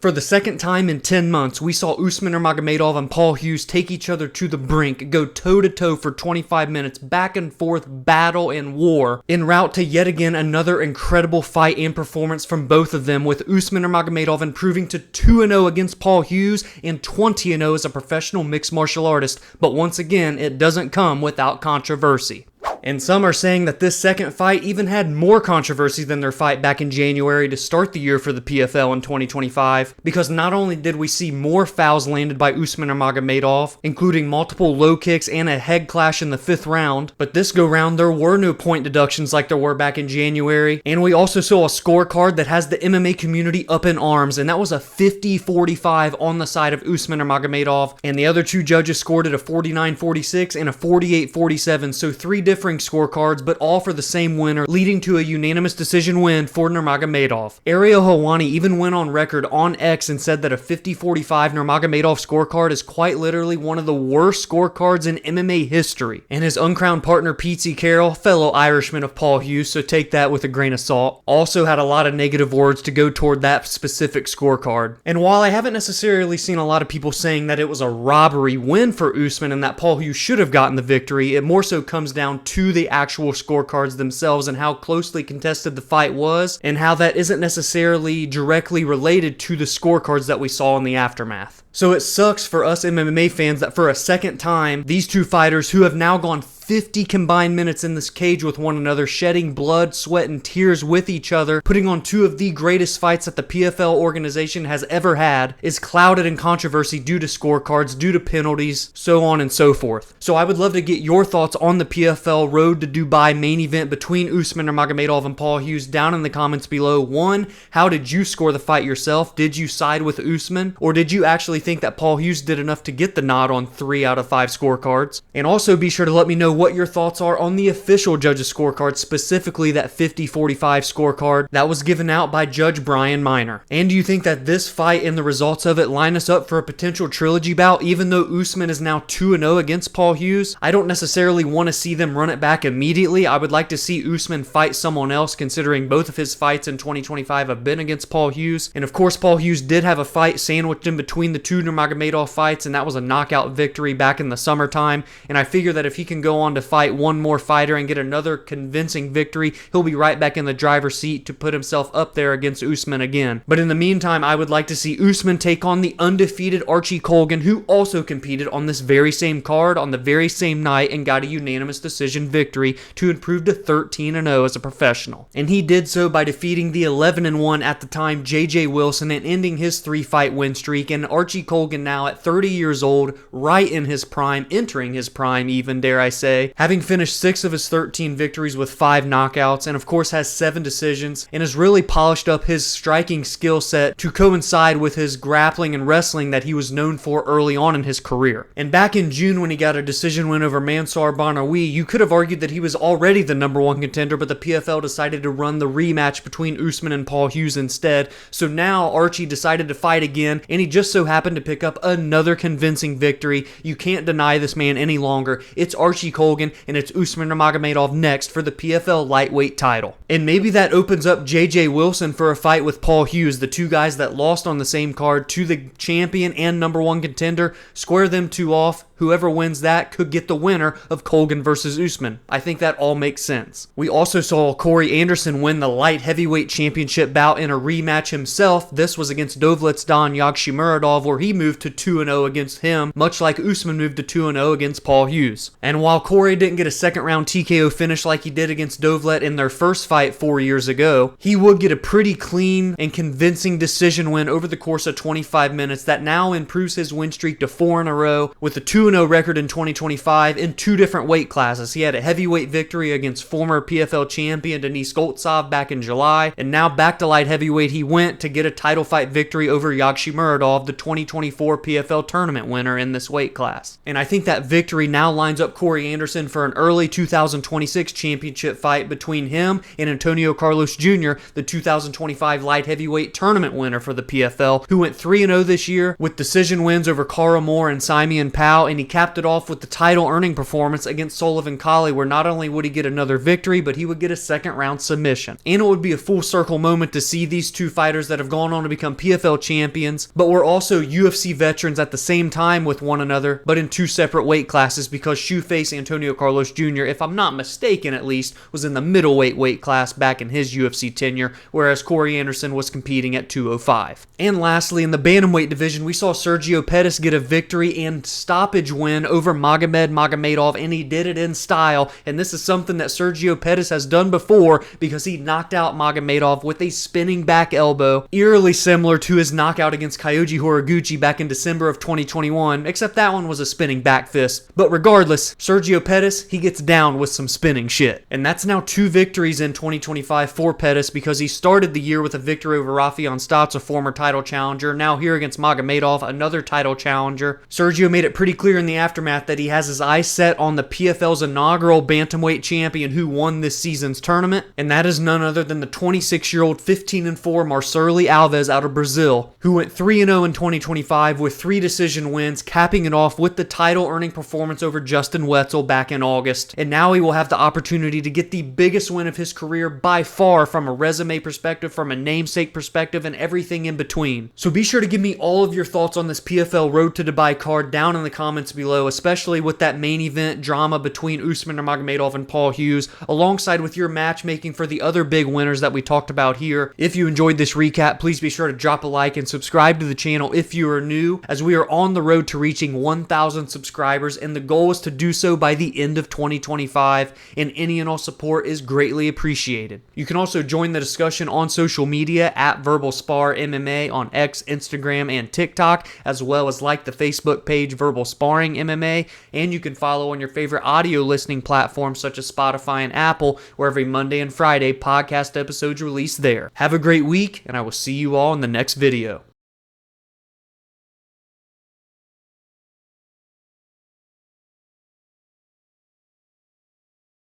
For the second time in 10 months, we saw Usman Nurmagomedov and Paul Hughes take each other to the brink, go toe-to-toe for 25 minutes, back and forth battle and war, en route to yet again another incredible fight and performance from both of them, with Usman Nurmagomedov improving to 2-0 against Paul Hughes and 20-0 as a professional mixed martial artist, but once again, it doesn't come without controversy. And some are saying that this second fight even had more controversy than their fight back in January to start the year for the PFL in 2025, because not only did we see more fouls landed by Usman Nurmagomedov, including multiple low kicks and a head clash in the 5th round, but this go round there were no point deductions like there were back in January, and we also saw a scorecard that has the MMA community up in arms, and that was a 50-45 on the side of Usman Nurmagomedov, and the other two judges scored at a 49-46 and a 48-47, so 3 different scorecards, but all for the same winner, leading to a unanimous decision win for Nurmagomedov. Ariel Helwani even went on record on X and said that a 50-45 Nurmagomedov scorecard is quite literally one of the worst scorecards in MMA history. And his uncrowned partner Pete Carroll, fellow Irishman of Paul Hughes, so take that with a grain of salt, also had a lot of negative words to go toward that specific scorecard. And while I haven't necessarily seen a lot of people saying that it was a robbery win for Usman and that Paul Hughes should have gotten the victory, it more so comes down to the actual scorecards themselves and how closely contested the fight was, and how that isn't necessarily directly related to the scorecards that we saw in the aftermath. So it sucks for us MMA fans that for a second time, these two fighters who have now gone 50 combined minutes in this cage with one another, shedding blood, sweat, and tears with each other, putting on 2 of the greatest fights that the PFL organization has ever had, is clouded in controversy due to scorecards, due to penalties, so on and so forth. So I would love to get your thoughts on the PFL Road to Dubai main event between Usman Nurmagomedov and Paul Hughes down in the comments below. 1, how did you score the fight yourself? Did you side with Usman? Or did you actually think that Paul Hughes did enough to get the nod on 3 out of 5 scorecards? And also be sure to let me know what your thoughts are on the official judges scorecard, specifically that 50-45 scorecard that was given out by Judge Brian Miner. And do you think that this fight and the results of it line us up for a potential trilogy bout, even though Usman is now 2-0 against Paul Hughes? I don't necessarily want to see them run it back immediately. I would like to see Usman fight someone else, considering both of his fights in 2025 have been against Paul Hughes. And of course, Paul Hughes did have a fight sandwiched in between the 2 Nurmagomedov fights, and that was a knockout victory back in the summertime. And I figure that if he can go on to fight one more fighter and get another convincing victory, he'll be right back in the driver's seat to put himself up there against Usman again. But in the meantime, I would like to see Usman take on the undefeated Archie Kogan, who also competed on this very same card on the very same night and got a unanimous decision victory to improve to 13-0 as a professional. And he did so by defeating the 11-1 at the time JJ Wilson and ending his 3-fight win streak. And Archie Kogan, now at 30 years old, right in his prime, entering his prime even, dare I say, having finished 6 of his 13 victories with 5 knockouts, and of course has 7 decisions, and has really polished up his striking skill set to coincide with his grappling and wrestling that he was known for early on in his career. And back in June, when he got a decision win over Mansour Barnaoui, you could have argued that he was already the #1 contender, but the PFL decided to run the rematch between Usman and Paul Hughes instead. So now Archie decided to fight again, and he just so happened to pick up another convincing victory. You can't deny this man any longer. It's Archie Kogan, and it's Usman Nurmagomedov next for the PFL lightweight title. And maybe that opens up JJ Wilson for a fight with Paul Hughes, the 2 guys that lost on the same card to the champion and #1 contender. Square them 2 off. Whoever wins that could get the winner of Kogan versus Usman. I think that all makes sense. We also saw Corey Anderson win the light heavyweight championship bout in a rematch himself. This was against Dovletzdhan Yagshimuradov, where he moved to 2-0 against him, much like Usman moved to 2-0 against Paul Hughes. And while Corey didn't get a second round TKO finish like he did against Dovlet in their first fight 4 years ago, he would get a pretty clean and convincing decision win over the course of 25 minutes that now improves his win streak to 4 in a row with a 2-0 record in 2025 in 2 different weight classes. He had a heavyweight victory against former PFL champion Denis Goltsov back in July, and now back to light heavyweight he went to get a title fight victory over Yagshimuradov, the 2024 PFL tournament winner in this weight class. And I think that victory now lines up Corey Anderson for an early 2026 championship fight between him and Antonio Carlos Jr., the 2025 light heavyweight tournament winner for the PFL, who went 3-0 this year with decision wins over Cara Moore and Simeon Powell, and he capped it off with the title-earning performance against Sullivan Colley, where not only would he get another victory, but he would get a second-round submission. And it would be a full-circle moment to see these two fighters that have gone on to become PFL champions, but were also UFC veterans at the same time with one another, but in two separate weight classes, because Shoeface Antonio Carlos Jr., if I'm not mistaken at least, was in the middleweight weight class back in his UFC tenure, whereas Corey Anderson was competing at 205. And lastly, in the bantamweight division, we saw Sergio Pettis get a victory and stoppage win over Magomed Magomedov, and he did it in style, and this is something that Sergio Pettis has done before because he knocked out Magomedov with a spinning back elbow, eerily similar to his knockout against Kyoji Horiguchi back in December of 2021, except that one was a spinning back fist. But regardless, Sergio Pettis, he gets down with some spinning shit. And that's now 2 victories in 2025 for Pettis, because he started the year with a victory over Rafion Stotts, a former title challenger. Now here against Magomedov, another title challenger. Sergio made it pretty clear in the aftermath that he has his eyes set on the PFL's inaugural bantamweight champion who won this season's tournament, and that is none other than the 26-year-old 15-4 Marcelo Alves out of Brazil, who went 3-0 in 2025 with 3 decision wins, capping it off with the title-earning performance over Justin Wetzel back in August. And now he will have the opportunity to get the biggest win of his career by far, from a resume perspective, from a namesake perspective, and everything in between. So be sure to give me all of your thoughts on this PFL Road to Dubai card down in the comments below, especially with that main event drama between Usman Nurmagomedov and Paul Hughes, alongside with your matchmaking for the other big winners that we talked about here. If you enjoyed this recap, please be sure to drop a like and subscribe to the channel if you are new, as we are on the road to reaching 1,000 subscribers, and the goal is to do so by the end of 2025, and any and all support is greatly appreciated. You can also join the discussion on social media at Verbal Spar MMA on X, Instagram, and TikTok, as well as like the Facebook page Verbal Sparring MMA, and you can follow on your favorite audio listening platforms such as Spotify and Apple, where every Monday and Friday podcast episodes release there. Have a great week, and I will see you all in the next video.